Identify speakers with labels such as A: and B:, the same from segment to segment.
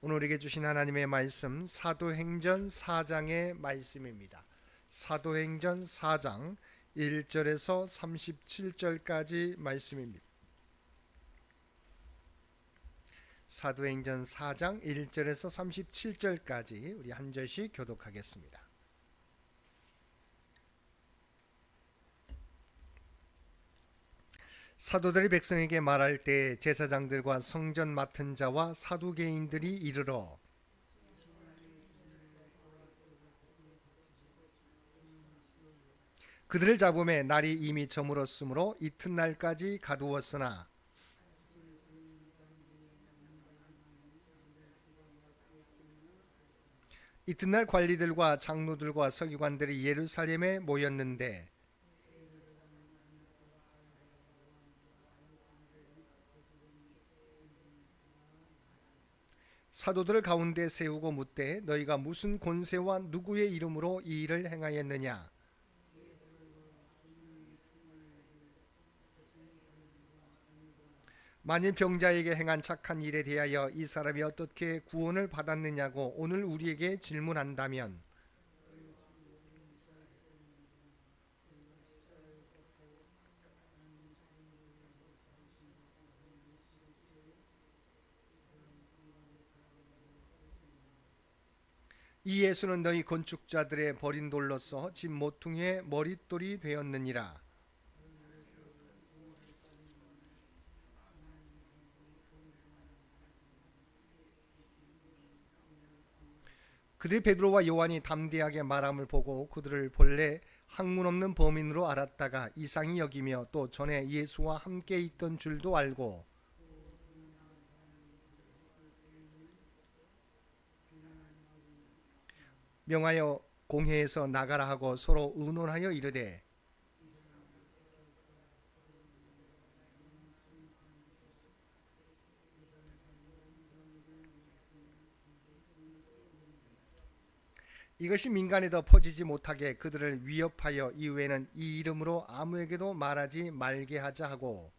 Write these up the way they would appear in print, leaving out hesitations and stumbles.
A: 오늘 우리에게 주신 하나님의 말씀 사도행전 4장의 말씀입니다. 사도행전 4장 1절에서 37절까지 말씀입니다. 사도행전 4장 1절에서 37절까지 우리 한 절씩 교독하겠습니다. 사도들이 백성에게 말할 때 제사장들과 성전 맡은 자와 사두개인들이 이르러 그들을 잡음에 날이 이미 저물었으므로 이튿날까지 가두었으나 이튿날 관리들과 장로들과 서기관들이 예루살렘에 모였는데 사도들을 가운데 세우고 묻되 너희가 무슨 권세와 누구의 이름으로 이 일을 행하였느냐? 만일 병자에게 행한 착한 일에 대하여 이 사람이 어떻게 구원을 받았느냐고 오늘 우리에게 질문한다면 이 예수는 너희 건축자들의 버린 돌로서 집 모퉁이의 머릿돌이 되었느니라. 그들이 베드로와 요한이 담대하게 말함을 보고 그들을 본래 학문 없는 범인으로 알았다가 이상히 여기며 또 전에 예수와 함께 있던 줄도 알고 명하여 공회에서 나가라 하고 서로 의논하여 이르되 이것이 민간에 더 퍼지지 못하게 그들을 위협하여 이후에는 이 이름으로 아무에게도 말하지 말게 하자 하고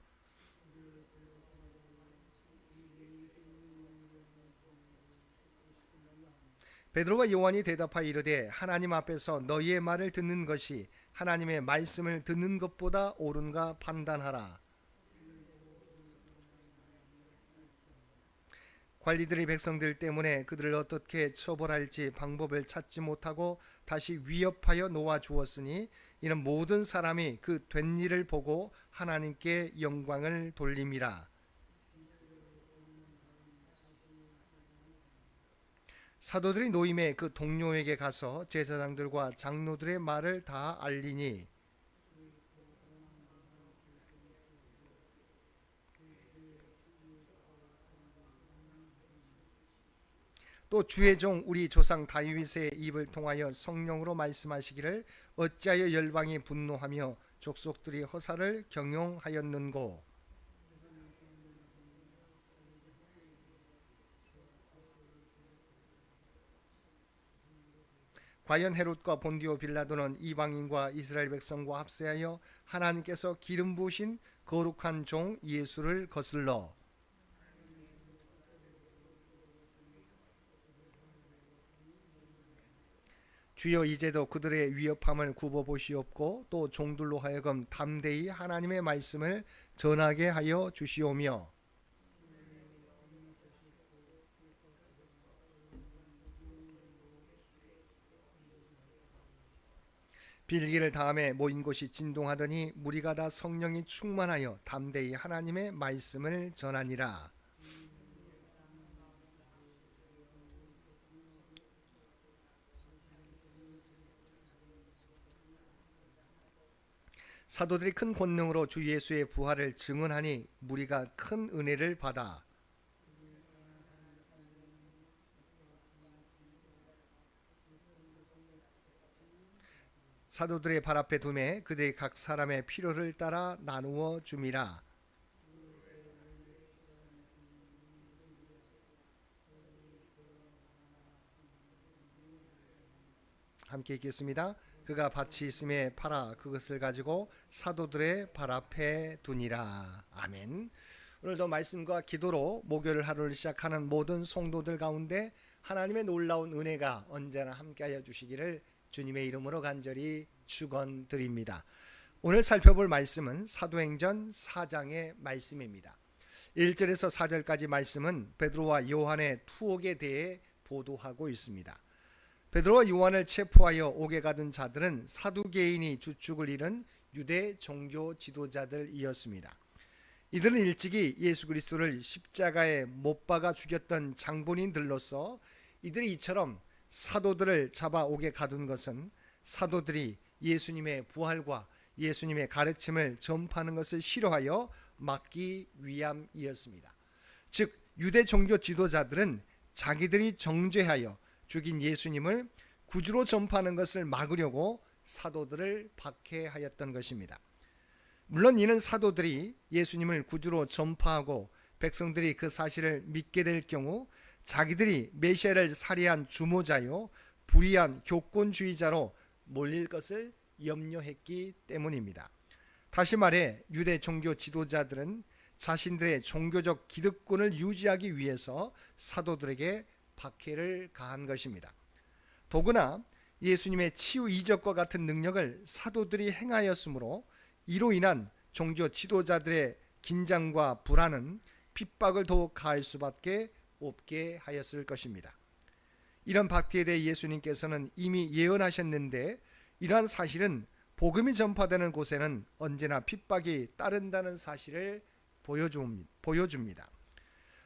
A: 베드로와 요한이 대답하여 이르되 하나님 앞에서 너희의 말을 듣는 것이 하나님의 말씀을 듣는 것보다 옳은가 판단하라. 관리들이 백성들 때문에 그들을 어떻게 처벌할지 방법을 찾지 못하고 다시 위협하여 놓아 주었으니 이는 모든 사람이 그 된 일을 보고 하나님께 영광을 돌림이라. 사도들이 노임에 그 동료에게 가서 제사장들과 장로들의 말을 다 알리니 또 주의 종 우리 조상 다윗의 입을 통하여 성령으로 말씀하시기를 어찌하여 열방이 분노하며 족속들이 허사를 경영하였는고. 과연 헤롯과 본디오 빌라도는 이방인과 이스라엘 백성과 합세하여 하나님께서 기름 부으신 거룩한 종 예수를 거슬러 주여 이제도 그들의 위협함을 굽어보시옵고 또 종들로 하여금 담대히 하나님의 말씀을 전하게 하여 주시오며 빌기를 다음에 모인 곳이 진동하더니 무리가 다 성령이 충만하여 담대히 하나님의 말씀을 전하니라. 사도들이 큰 권능으로 주 예수의 부활을 증언하니 무리가 큰 은혜를 받아 사도들의 발 앞에 두매 그들이 각 사람의 필요를 따라 나누어 줌이라. 함께 읽겠습니다. 그가 밭이 있음에 팔아 그것을 가지고 사도들의 발 앞에 두니라. 아멘. 오늘도 말씀과 기도로 목요일 하루를 시작하는 모든 성도들 가운데 하나님의 놀라운 은혜가 언제나 함께하여 주시기를 주님의 이름으로 간절히 축원드립니다. 오늘 살펴볼 말씀은 사도행전 4장의 말씀입니다. 1절에서 4절까지 말씀은 베드로와 요한의 투옥에 대해 보도하고 있습니다. 베드로와 요한을 체포하여 옥에 가둔 자들은 사두개인이 주축을 이룬 유대 종교 지도자들이었습니다. 이들은 일찍이 예수 그리스도를 십자가에 못 박아 죽였던 장본인들로서 이들이 이처럼 사도들을 잡아 옥에 가둔 것은 사도들이 예수님의 부활과 예수님의 가르침을 전파하는 것을 싫어하여 막기 위함이었습니다. 즉 유대 종교 지도자들은 자기들이 정죄하여 죽인 예수님을 구주로 전파하는 것을 막으려고 사도들을 박해하였던 것입니다. 물론 이는 사도들이 예수님을 구주로 전파하고 백성들이 그 사실을 믿게 될 경우 자기들이 메시아를 살해한 주모자요 불의한 교권주의자로 몰릴 것을 염려했기 때문입니다. 다시 말해 유대 종교 지도자들은 자신들의 종교적 기득권을 유지하기 위해서 사도들에게 박해를 가한 것입니다. 더구나 예수님의 치유 이적과 같은 능력을 사도들이 행하였으므로 이로 인한 종교 지도자들의 긴장과 불안은 핍박을 더욱 가할 수밖에 없게 하였을 것입니다. 이런 박해에 대해 예수님께서는 이미 예언하셨는데 이러한 사실은 복음이 전파되는 곳에는 언제나 핍박이 따른다는 사실을 보여줍니다.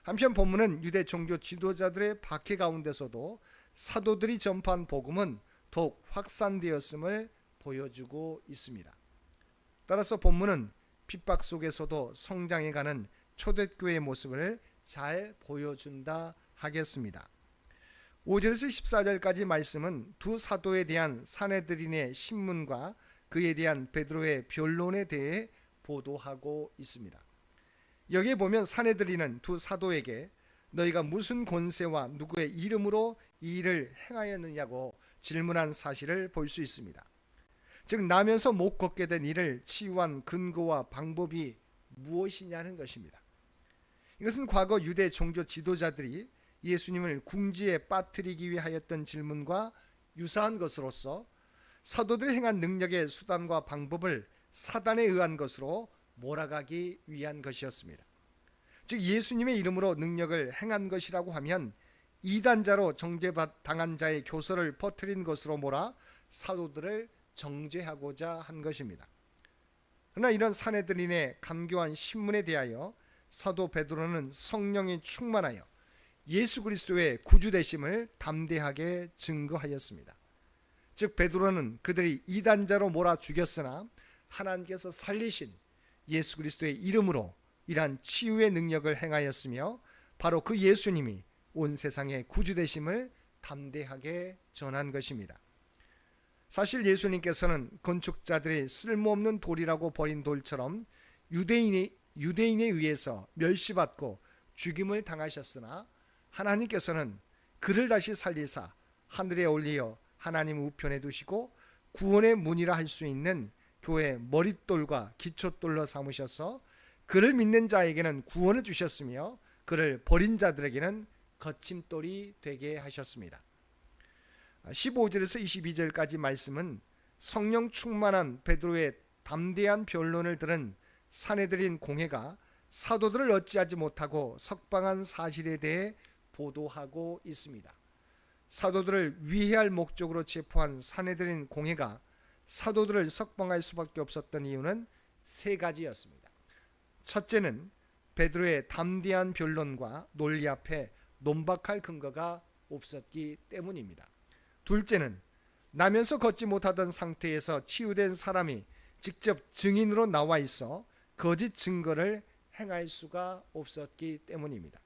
A: 한편 본문은 유대 종교 지도자들의 박해 가운데서도 사도들이 전파한 복음은 더욱 확산되었음을 보여주고 있습니다. 따라서 본문은 핍박 속에서도 성장해가는 초대교회의 모습을 잘 보여준다 하겠습니다. 5절에서 14절까지 말씀은 두 사도에 대한 사내들인의 신문과 그에 대한 베드로의 변론에 대해 보도하고 있습니다. 여기에 보면 사내들인은 두 사도에게 너희가 무슨 권세와 누구의 이름으로 이 일을 행하였느냐고 질문한 사실을 볼 수 있습니다. 즉 나면서 못 걷게 된 이를 치유한 근거와 방법이 무엇이냐는 것입니다. 이것은 과거 유대 종교 지도자들이 예수님을 궁지에 빠뜨리기 위해 하였던 질문과 유사한 것으로서 사도들이 행한 능력의 수단과 방법을 사단에 의한 것으로 몰아가기 위한 것이었습니다. 즉 예수님의 이름으로 능력을 행한 것이라고 하면 이단자로 정죄당한 자의 교설을 퍼뜨린 것으로 몰아 사도들을 정죄하고자 한 것입니다. 그러나 이런 사내들인의 감교한 신문에 대하여 사도 베드로는 성령이 충만하여 예수 그리스도의 구주 되심을 담대하게 증거하였습니다. 즉 베드로는 그들이 이단자로 몰아 죽였으나 하나님께서 살리신 예수 그리스도의 이름으로 이러한 치유의 능력을 행하였으며 바로 그 예수님이 온 세상의 구주 되심을 담대하게 전한 것입니다. 사실 예수님께서는 건축자들이 쓸모없는 돌이라고 버린 돌처럼 유대인에 의해서 멸시받고 죽임을 당하셨으나 하나님께서는 그를 다시 살리사 하늘에 올리어 하나님 우편에 두시고 구원의 문이라 할 수 있는 교회 머릿돌과 기초돌로 삼으셔서 그를 믿는 자에게는 구원을 주셨으며 그를 버린 자들에게는 거침돌이 되게 하셨습니다. 15절에서 22절까지 말씀은 성령 충만한 베드로의 담대한 변론을 들은 사내들인 공회가 사도들을 어찌하지 못하고 석방한 사실에 대해 보도하고 있습니다. 사도들을 위해할 목적으로 체포한 사내들인 공회가 사도들을 석방할 수밖에 없었던 이유는 세 가지였습니다. 첫째는 베드로의 담대한 변론과 논리 앞에 논박할 근거가 없었기 때문입니다. 둘째는 나면서 걷지 못하던 상태에서 치유된 사람이 직접 증인으로 나와 있어 거짓 증거를 행할 수가 없었기 때문입니다.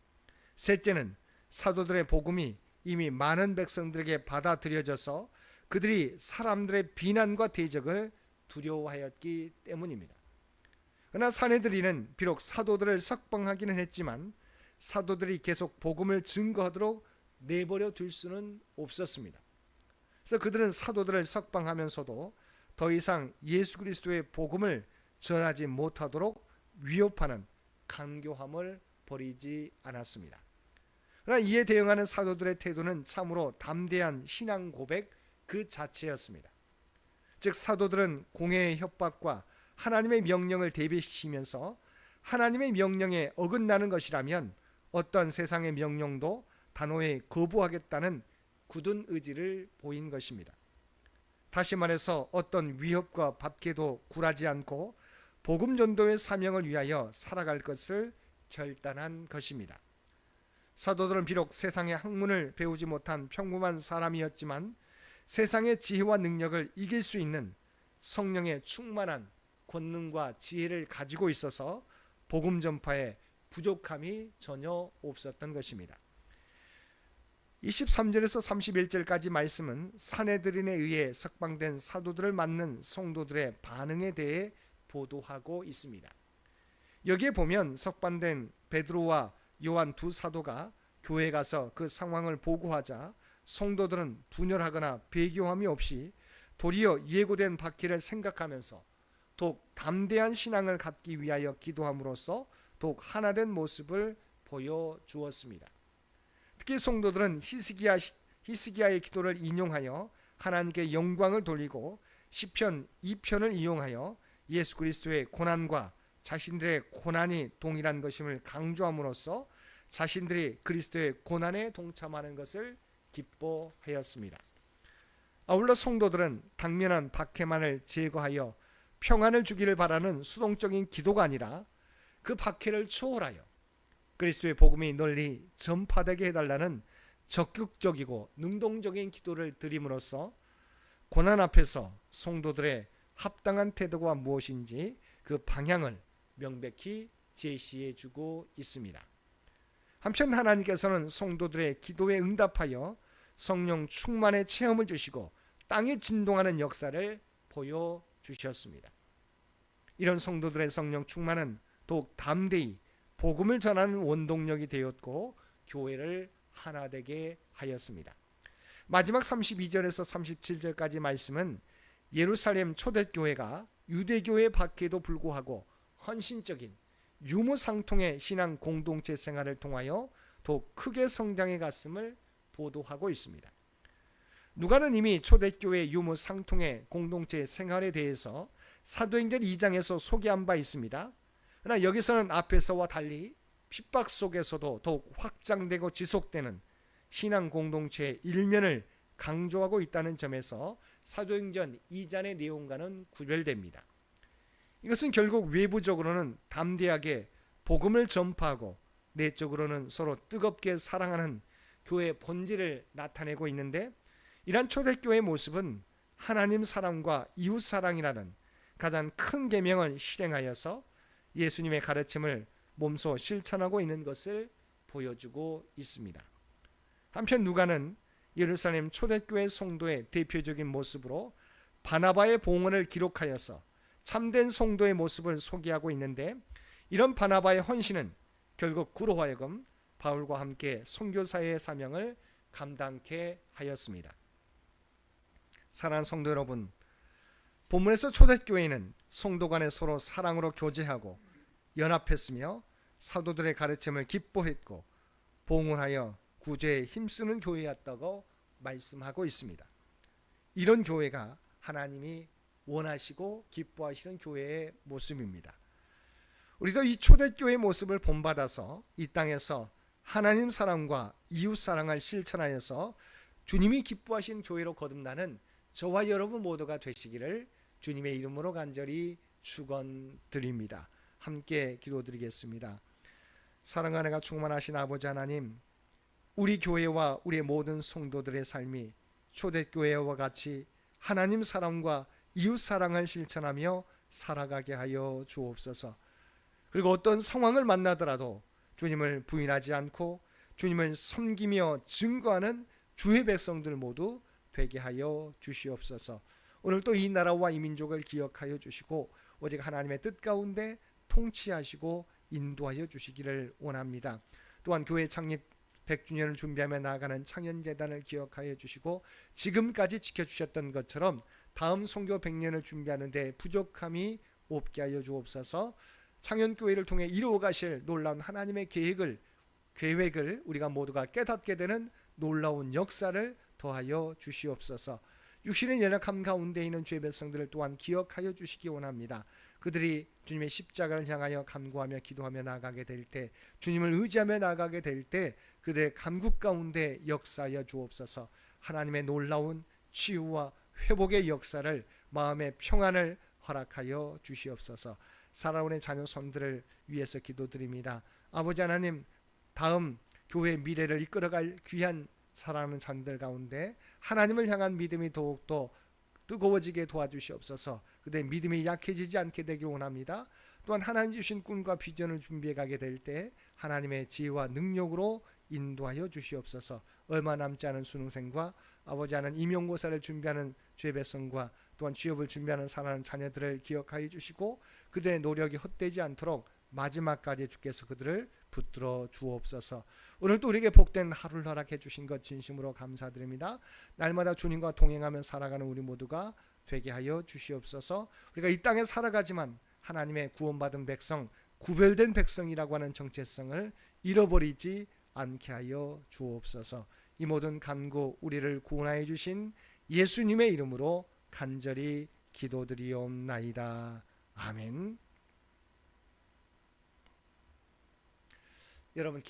A: 셋째는 사도들의 복음이 이미 많은 백성들에게 받아들여져서 그들이 사람들의 비난과 대적을 두려워하였기 때문입니다. 그러나 사내들이는 비록 사도들을 석방하기는 했지만 사도들이 계속 복음을 증거하도록 내버려 둘 수는 없었습니다. 그래서 그들은 사도들을 석방하면서도 더 이상 예수 그리스도의 복음을 전하지 못하도록 위협하는 간교함을 버리지 않았습니다. 그러나 이에 대응하는 사도들의 태도는 참으로 담대한 신앙 고백 그 자체였습니다. 즉 사도들은 공회의 협박과 하나님의 명령을 대비시키면서 하나님의 명령에 어긋나는 것이라면 어떠한 세상의 명령도 단호히 거부하겠다는 굳은 의지를 보인 것입니다. 다시 말해서 어떤 위협과 박해도 굴하지 않고 복음 전도의 사명을 위하여 살아갈 것을 결단한 것입니다. 사도들은 비록 세상의 학문을 배우지 못한 평범한 사람이었지만 세상의 지혜와 능력을 이길 수 있는 성령의 충만한 권능과 지혜를 가지고 있어서 복음 전파에 부족함이 전혀 없었던 것입니다. 23절에서 31절까지 말씀은 산헤드린에 의해 석방된 사도들을 맞는 성도들의 반응에 대해 보도하고 있습니다. 여기에 보면 석방된 베드로와 요한 두 사도가 교회에 가서 그 상황을 보고하자 성도들은 분열하거나 배교함이 없이 도리어 예고된 박해를 생각하면서 더욱 담대한 신앙을 갖기 위하여 기도함으로써 더욱 하나된 모습을 보여주었습니다. 특히 성도들은 히스기야의 기도를 인용하여 하나님께 영광을 돌리고 시편 2편을 이용하여 예수 그리스도의 고난과 자신들의 고난이 동일한 것임을 강조함으로써 자신들이 그리스도의 고난에 동참하는 것을 기뻐하였습니다. 아울러 성도들은 당면한 박해만을 제거하여 평안을 주기를 바라는 수동적인 기도가 아니라 그 박해를 초월하여 그리스도의 복음이 널리 전파되게 해달라는 적극적이고 능동적인 기도를 드림으로써 고난 앞에서 성도들의 합당한 태도가 무엇인지 그 방향을 명백히 제시해 주고 있습니다. 한편 하나님께서는 성도들의 기도에 응답하여 성령 충만의 체험을 주시고 땅에 진동하는 역사를 보여주셨습니다. 이런 성도들의 성령 충만은 더욱 담대히 복음을 전하는 원동력이 되었고 교회를 하나 되게 하였습니다. 마지막 32절에서 37절까지 말씀은 예루살렘 초대교회가 유대교회 밖에도 불구하고 헌신적인 유무상통의 신앙 공동체 생활을 통하여 더욱 크게 성장해 갔음을 보도하고 있습니다. 누가는 이미 초대교회 유무상통의 공동체 생활에 대해서 사도행전 2장에서 소개한 바 있습니다. 그러나 여기서는 앞에서와 달리 핍박 속에서도 더욱 확장되고 지속되는 신앙 공동체의 일면을 강조하고 있다는 점에서 사도행전 2장의 내용과는 구별됩니다. 이것은 결국 외부적으로는 담대하게 복음을 전파하고 내적으로는 서로 뜨겁게 사랑하는 교회의 본질을 나타내고 있는데, 이러한 초대교회의 모습은 하나님 사랑과 이웃 사랑이라는 가장 큰 계명을 실행하여서 예수님의 가르침을 몸소 실천하고 있는 것을 보여주고 있습니다. 한편 누가는 예루살렘 초대교회 성도의 대표적인 모습으로 바나바의 봉헌을 기록하여서 참된 성도의 모습을 소개하고 있는데, 이런 바나바의 헌신은 결국 그로 하여금 바울과 함께 선교사의 사명을 감당케 하였습니다. 사랑하는 성도 여러분, 본문에서 초대교회는 성도 간에 서로 사랑으로 교제하고 연합했으며 사도들의 가르침을 기뻐했고 봉헌하여 구제에 힘쓰는 교회였다고 말씀하고 있습니다. 이런 교회가 하나님이 원하시고 기뻐하시는 교회의 모습입니다. 우리도 이 초대교회의 모습을 본받아서 이 땅에서 하나님 사랑과 이웃 사랑을 실천하여서 주님이 기뻐하신 교회로 거듭나는 저와 여러분 모두가 되시기를 주님의 이름으로 간절히 축원드립니다. 함께 기도드리겠습니다. 사랑하는 내가 충만하신 아버지 하나님, 우리 교회와 우리의 모든 성도들의 삶이 초대교회와 같이 하나님 사랑과 이웃 사랑을 실천하며 살아가게 하여 주옵소서. 그리고 어떤 상황을 만나더라도 주님을 부인하지 않고 주님을 섬기며 증거하는 주의 백성들 모두 되게 하여 주시옵소서. 오늘 또 이 나라와 이 민족을 기억하여 주시고 오직 하나님의 뜻 가운데 통치하시고 인도하여 주시기를 원합니다. 또한 교회 창립 100주년을 준비하며 나아가는 창현재단을 기억하여 주시고 지금까지 지켜주셨던 것처럼 다음 선교 100년을 준비하는 데 부족함이 없게 하여 주옵소서. 창현교회를 통해 이루어 가실 놀라운 하나님의 계획을 우리가 모두가 깨닫게 되는 놀라운 역사를 더하여 주시옵소서. 육신의 연약함 가운데 있는 주의 백성들을 또한 기억하여 주시기 원합니다. 그들이 주님의 십자가를 향하여 간구하며 기도하며 나아가게 될 때, 주님을 의지하며 나아가게 될 때 그들의 간구 가운데 역사하여 주옵소서. 하나님의 놀라운 치유와 회복의 역사를, 마음의 평안을 허락하여 주시옵소서. 살아오는 자녀 손들을 위해서 기도드립니다. 아버지 하나님, 다음 교회의 미래를 이끌어갈 귀한 사랑하는 자녀들 가운데 하나님을 향한 믿음이 더욱더 뜨거워지게 도와주시옵소서. 그들의 믿음이 약해지지 않게 되길 원합니다. 또한 하나님 주신 꿈과 비전을 준비해 가게 될 때 하나님의 지혜와 능력으로 인도하여 주시옵소서. 얼마 남지 않은 수능생과 아버지 하나님 임용고사를 준비하는 주의 백성과 또한 취업을 준비하는 사랑하는 자녀들을 기억하여 주시고 그들의 노력이 헛되지 않도록 마지막까지 주께서 그들을 붙들어 주옵소서. 오늘도 우리에게 복된 하루를 허락해 주신 것 진심으로 감사드립니다. 날마다 주님과 동행하며 살아가는 우리 모두가 되게 하여 주시옵소서. 우리가 이 땅에 살아가지만 하나님의 구원받은 백성, 구별된 백성이라고 하는 정체성을 잃어버리지 않게 하여 주옵소서. 이 모든 간구 우리를 구원하여 주신 예수님의 이름으로 간절히 기도드리옵나이다. 아멘. 여러분